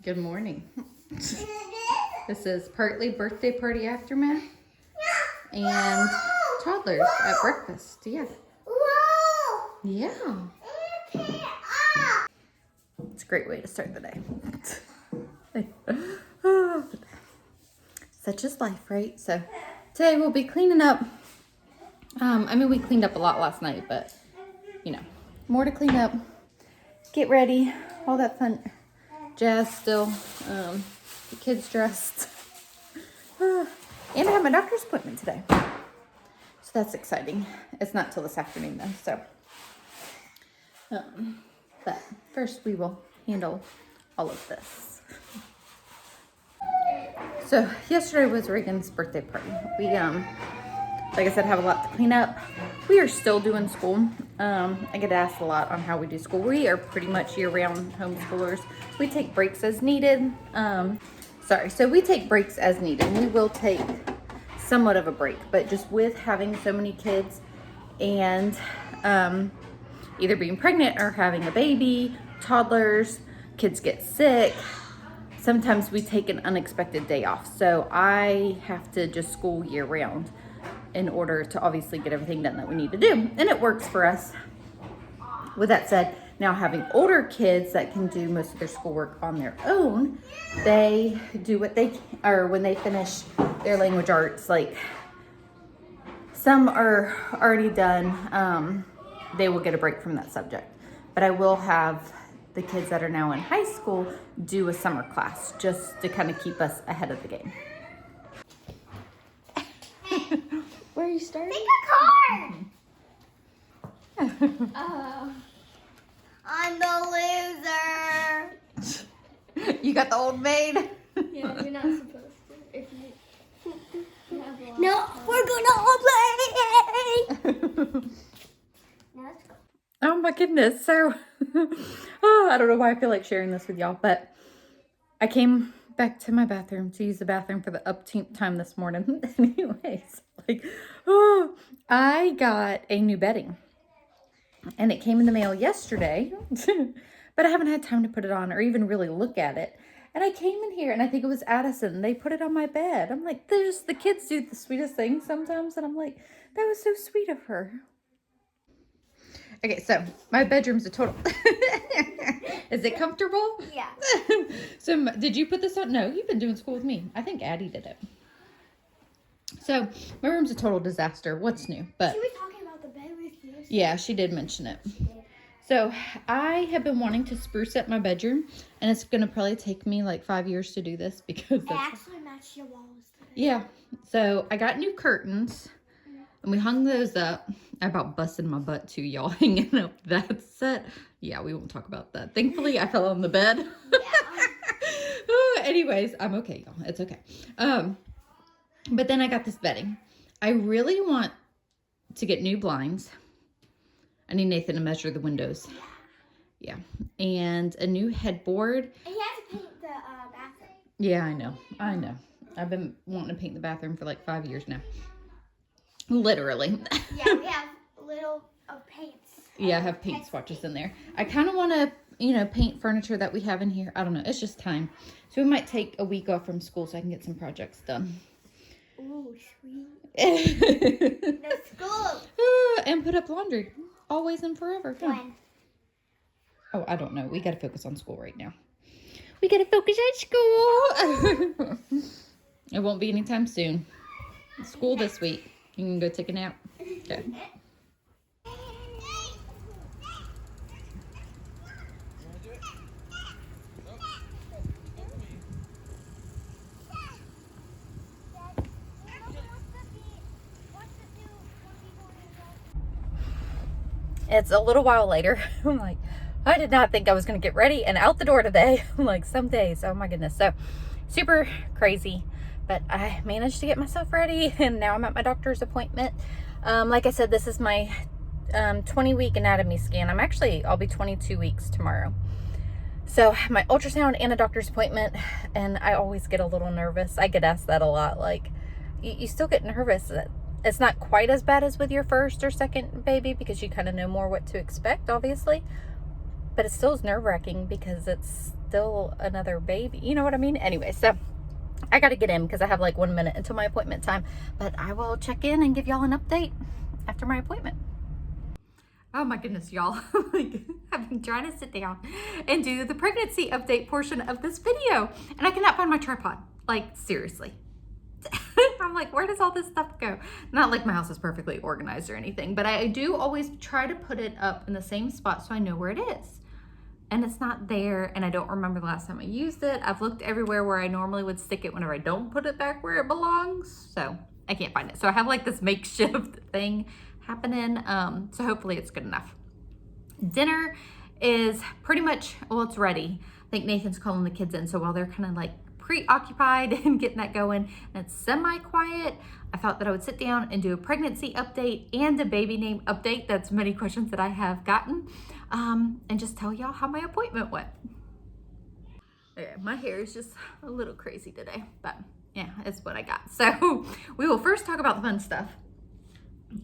Good morning. This is partly birthday party aftermath and toddlers at breakfast. Yeah. Yeah. It's a great way to start the day. Such is life, right? So today we'll be cleaning up. We cleaned up a lot last night, but more to clean up, get ready, all that fun jazz still. The kids dressed. And I have my doctor's appointment today. So that's exciting. It's not till this afternoon though, so. But first we will handle all of this. So yesterday was Reagan's birthday party. We, like I said, have a lot to clean up. We are still doing school. I get asked a lot on how we do school. We are pretty much year-round homeschoolers. We take breaks as needed. So we take breaks as needed. We will take somewhat of a break, but just with having so many kids and either being pregnant or having a baby, toddlers, kids get sick, sometimes we take an unexpected day off. So I have to just school year round in order to obviously get everything done that we need to do. And it works for us. With that said, now having older kids that can do most of their schoolwork on their own, they do what they can, or when they finish their language arts, like some are already done, they will get a break from that subject. But I will have the kids that are now in high school do a summer class just to kind of keep us ahead of the game. Where are you starting? Pick a card. I'm the loser. You got the old maid? Yeah, you're not supposed to. If you have a lot. No, we're gonna all play. Now let's go. Oh my goodness. So, I don't know why I feel like sharing this with y'all, but I came back to my bathroom to use the bathroom for the upteenth time this morning. Anyways, I got a new bedding and it came in the mail yesterday, but I haven't had time to put it on or even really look at it. And I came in here and I think it was Addison. They put it on my bed. I'm like, the kids do the sweetest things sometimes. And I'm like, that was so sweet of her. Okay, so my bedroom's a total. Is it comfortable? Yeah. So did you put this on? No, you've been doing school with me. I think Addie did it. So my room's a total disaster. What's new? But She was talking about the bed with you. yeah, she did mention it. So I have been wanting to spruce up my bedroom, and it's going to probably take me like 5 years to do this because It actually matched your walls today. yeah. So I got new curtains, and we hung those up. I about busted my butt too, y'all, hanging up that set. Yeah, we won't talk about that. Thankfully, I fell on the bed. Yeah. Anyways, I'm okay, y'all. It's okay. But then I got this bedding. I really want to get new blinds. I need Nathan to measure the windows. Yeah. And a new headboard. And you have to paint the bathroom. Yeah, I know. I've been wanting to paint the bathroom for like 5 years now. Literally. Yeah, we have little paints. Yeah, I have paint swatches in there. I kind of want to, paint furniture that we have in here. I don't know. It's just time. So we might take a week off from school so I can get some projects done. Ooh, sweet. No school. And put up laundry. Always and forever. Huh? When? Oh, I don't know. We got to focus on school right now. We got to focus on school. It won't be anytime soon. School this week. You can go take a nap. Okay. It's a little while later. I'm like, I did not think I was going to get ready and out the door today. I'm like, some days, oh my goodness. So super crazy, but I managed to get myself ready and now I'm at my doctor's appointment. Like I said, this is my 20-week anatomy scan. I'll be 22 weeks tomorrow. So my ultrasound and a doctor's appointment, and I always get a little nervous. I get asked that a lot. Like, you still get nervous. It's not quite as bad as with your first or second baby because you kind of know more what to expect, obviously. but it still is nerve-wracking because it's still another baby. You know what I mean? Anyway, so I got to get in because I have like 1 minute until my appointment time, but I will check in and give y'all an update after my appointment. Oh my goodness, y'all. Like, I've been trying to sit down and do the pregnancy update portion of this video, and I cannot find my tripod. Like, seriously. I'm like, where does all this stuff go? Not like my house is perfectly organized or anything, but I do always try to put it up in the same spot so I know where it is. And it's not there, and I don't remember the last time I used it. I've looked everywhere where I normally would stick it whenever I don't put it back where it belongs, so I can't find it. So I have like this makeshift thing happening, so hopefully it's good enough. Dinner is pretty much, well, it's ready. I think Nathan's calling the kids in, so while they're kind of like preoccupied and getting that going, and it's semi-quiet, I thought that I would sit down and do a pregnancy update and a baby name update. That's many questions that I have gotten, and just tell y'all how my appointment went. Okay, my hair is just a little crazy today, but yeah, it's what I got. So we will first talk about the fun stuff.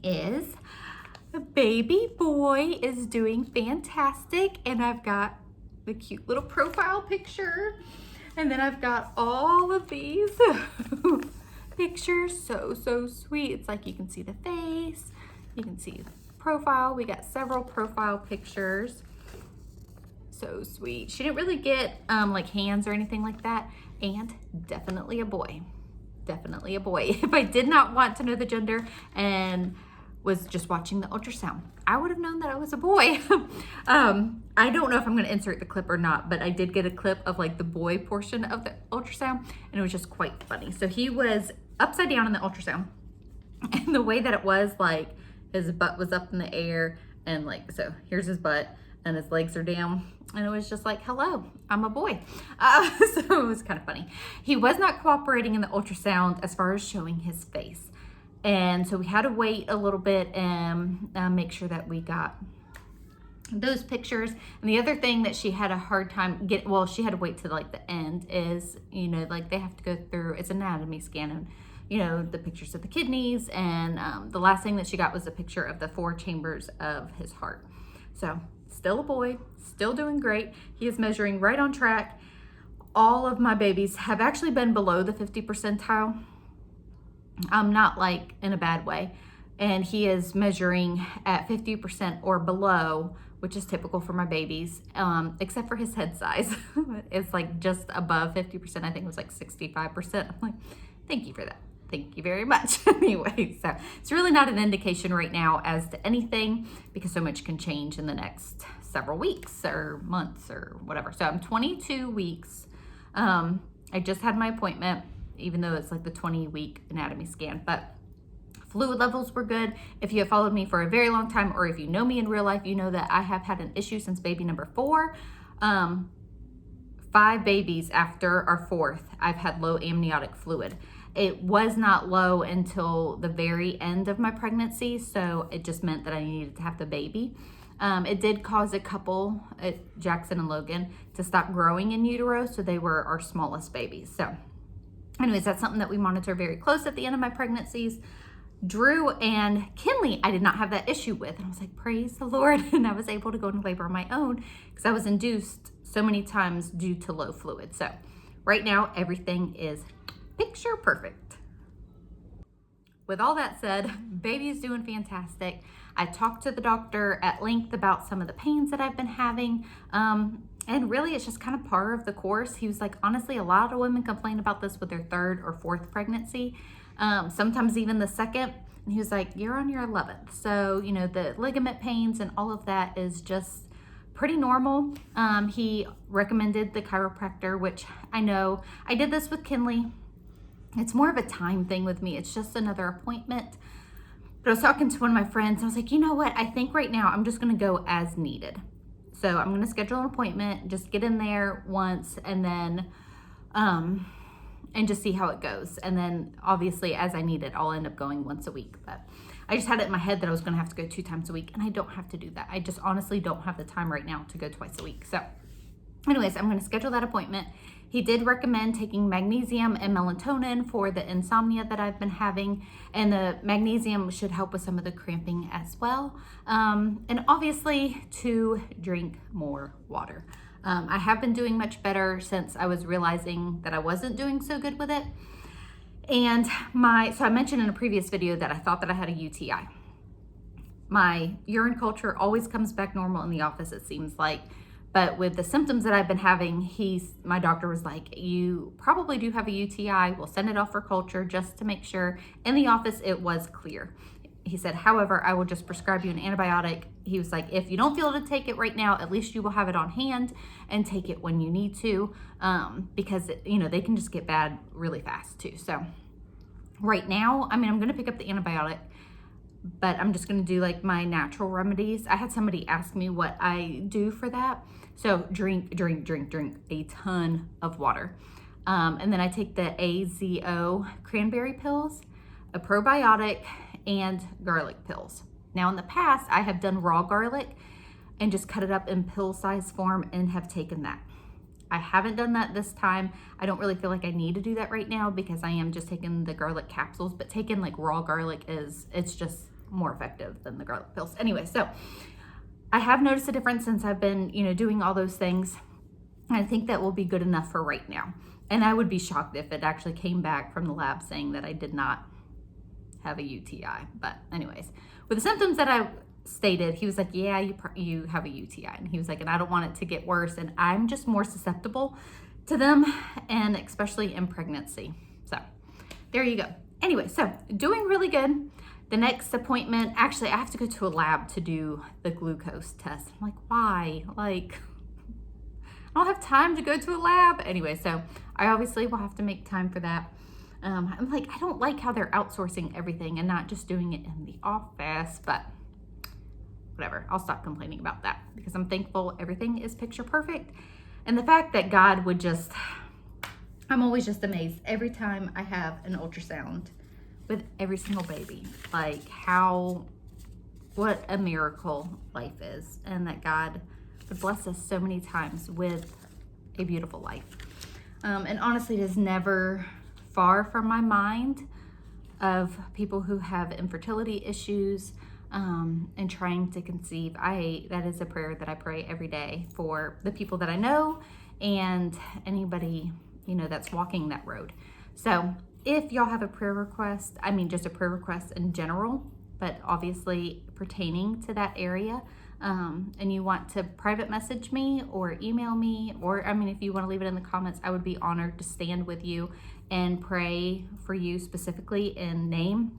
Is the baby boy is doing fantastic, and I've got the cute little profile picture, and then I've got all of these pictures. So sweet. It's like you can see the face, you can see the profile. We got several profile pictures. So sweet. She didn't really get like hands or anything like that, and definitely a boy. Definitely a boy. If I did not want to know the gender and was just watching the ultrasound, I would have known that I was a boy. I don't know if I'm going to insert the clip or not, but I did get a clip of like the boy portion of the ultrasound, and it was just quite funny. So he was upside down in the ultrasound, and the way that it was, like, his butt was up in the air, and like, so here's his butt and his legs are down, and it was just like, hello, I'm a boy. So it was kind of funny. He was not cooperating in the ultrasound as far as showing his face, and so we had to wait a little bit and make sure that we got those pictures. And the other thing that she had a hard time she had to wait to like the end is, you know, like they have to go through, it's an anatomy scan, and you know, the pictures of the kidneys, and the last thing that she got was a picture of the 4 chambers of his heart. So still a boy, still doing great. He is measuring right on track. All of my babies have actually been below the 50 percentile. Not like in a bad way. And he is measuring at 50% or below, which is typical for my babies, except for his head size. It's like just above 50%. I think it was like 65%. I'm like, thank you for that. Thank you very much. Anyway, so it's really not an indication right now as to anything, because so much can change in the next several weeks or months or whatever. So I'm 22 weeks. I just had my appointment, even though it's like the 20-week anatomy scan, but fluid levels were good. If you have followed me for a very long time, or if you know me in real life, you know that I have had an issue since baby number 4. 5 babies after our 4th, I've had low amniotic fluid. It was not low until the very end of my pregnancy, so it just meant that I needed to have the baby. It did cause a couple, Jackson and Logan, to stop growing in utero, so they were our smallest babies. So anyways, that's something that we monitor very close at the end of my pregnancies. Drew and Kinley, I did not have that issue with. And I was like, praise the Lord. And I was able to go into labor on my own because I was induced so many times due to low fluid. So right now, everything is picture perfect. With all that said, baby is doing fantastic. I talked to the doctor at length about some of the pains that I've been having. And really, it's just kind of par of the course. He was like, honestly, a lot of women complain about this with their 3rd or 4th pregnancy, sometimes even the 2nd. And he was like, you're on your 11th. So, you know, the ligament pains and all of that is just pretty normal. He recommended the chiropractor, which I know I did this with Kinley. It's more of a time thing with me. It's just another appointment. But I was talking to one of my friends. I was like, you know what? I think right now I'm just going to go as needed. So I'm going to schedule an appointment, just get in there once, and then, and just see how it goes. And then obviously as I need it, I'll end up going once a week. But I just had it in my head that I was going to have to go 2 times a week, and I don't have to do that. I just honestly don't have the time right now to go twice a week. So anyways, I'm going to schedule that appointment. He did recommend taking magnesium and melatonin for the insomnia that I've been having, and the magnesium should help with some of the cramping as well. And obviously to drink more water. I have been doing much better since I was realizing that I wasn't doing so good with it. And so I mentioned in a previous video that I thought that I had a UTI. My urine culture always comes back normal in the office, it seems like. But with the symptoms that I've been having, my doctor was like, you probably do have a UTI. We'll send it off for culture just to make sure. In the office, it was clear. He said, however, I will just prescribe you an antibiotic. He was like, if you don't feel to take it right now, at least you will have it on hand and take it when you need to, because they can just get bad really fast too. So right now, I'm going to pick up the antibiotic, but I'm just going to do like my natural remedies. I had somebody ask me what I do for that. So drink a ton of water. And then I take the AZO cranberry pills, a probiotic, and garlic pills. Now in the past, I have done raw garlic and just cut it up in pill size form and have taken that. I haven't done that this time. I don't really feel like I need to do that right now because I am just taking the garlic capsules, but taking like raw garlic it's just more effective than the garlic pills. Anyway, so I have noticed a difference since I've been, doing all those things. I think that will be good enough for right now. And I would be shocked if it actually came back from the lab saying that I did not have a UTI. But anyways, with the symptoms that I stated, he was like, yeah, you have a UTI. And he was like, and I don't want it to get worse. And I'm just more susceptible to them, and especially in pregnancy. So there you go. Anyway, so doing really good. The next appointment, actually, I have to go to a lab to do the glucose test. I'm like, why? Like, I don't have time to go to a lab. Anyway, so I obviously will have to make time for that. I'm like, I don't like how they're outsourcing everything and not just doing it in the office, but whatever. I'll stop complaining about that because I'm thankful everything is picture perfect. And the fact that God would I'm always just amazed every time I have an ultrasound with every single baby, like what a miracle life is, and that God would bless us so many times with a beautiful life. And honestly, it is never far from my mind of people who have infertility issues and trying to conceive. That is a prayer that I pray every day for the people that I know and anybody, that's walking that road. So if y'all have a prayer request, just a prayer request in general, but obviously pertaining to that area, and you want to private message me or email me, or if you want to leave it in the comments, I would be honored to stand with you and pray for you specifically in name,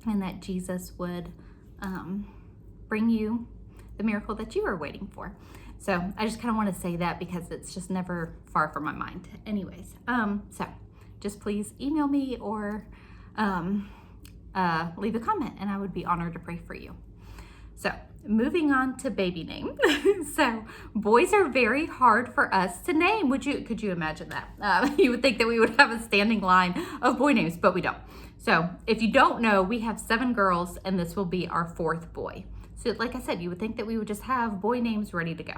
and that Jesus would bring you the miracle that you are waiting for. So I just kind of want to say that because it's just never far from my mind. Anyways, so just please email me or leave a comment, and I would be honored to pray for you. So moving on to baby name. So boys are very hard for us to name. Could you imagine that? You would think that we would have a standing line of boy names, but we don't. So if you don't know, we have 7 girls, and this will be our 4th boy. So like I said, you would think that we would just have boy names ready to go,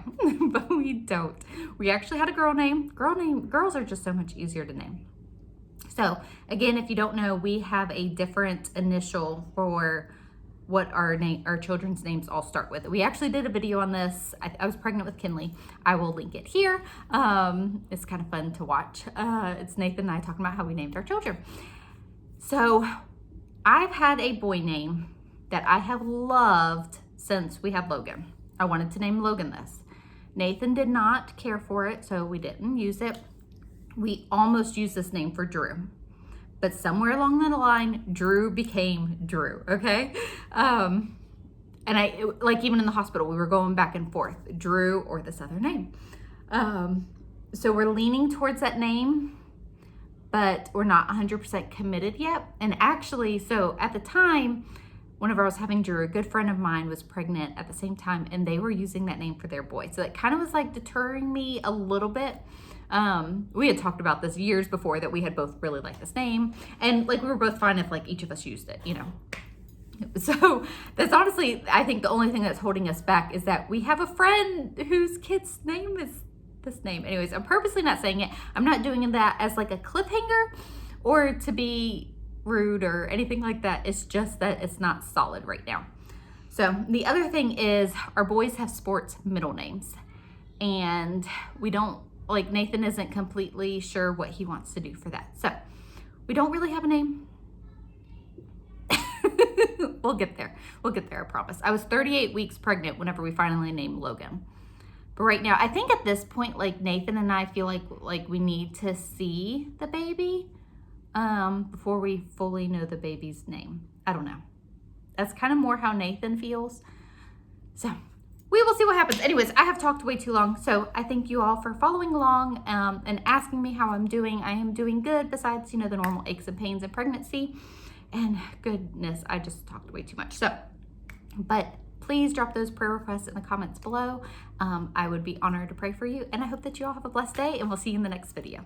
but we don't. We actually had a girl name. Girls are just so much easier to name. So again, if you don't know, we have a different initial for what our children's names all start with. We actually did a video on this. I was pregnant with Kinley. I will link it here. It's kind of fun to watch. It's Nathan and I talking about how we named our children. So I've had a boy name that I have loved since we had Logan. I wanted to name Logan this. Nathan did not care for it, so we didn't use it. We almost used this name for Drew, but somewhere along the line, Drew became Drew, okay? And even in the hospital, we were going back and forth, Drew or this other name. So we're leaning towards that name, but we're not 100% committed yet. And actually, so at the time, whenever I was having Drew, a good friend of mine was pregnant at the same time, and they were using that name for their boy. So it kind of was like deterring me a little bit. We had talked about this years before that we had both really liked this name, and like we were both fine if like each of us used it, So that's honestly, I think the only thing that's holding us back is that we have a friend whose kid's name is this name. Anyways, I'm purposely not saying it. I'm not doing that as like a cliffhanger or to be rude or anything like that. It's just that it's not solid right now. So the other thing is our boys have sports middle names, and we don't, like, Nathan isn't completely sure what he wants to do for that. So we don't really have a name. We'll get there. We'll get there, I promise. I was 38 weeks pregnant whenever we finally named Logan. But right now, I think at this point, like, Nathan and I feel like we need to see the baby before we fully know the baby's name. I don't know. That's kind of more how Nathan feels. So we will see what happens. Anyways, I have talked way too long. So I thank you all for following along and asking me how I'm doing. I am doing good besides, you know, the normal aches and pains in pregnancy. And goodness, I just talked way too much. So, but please drop those prayer requests in the comments below. I would be honored to pray for you. And I hope that you all have a blessed day, and we'll see you in the next video.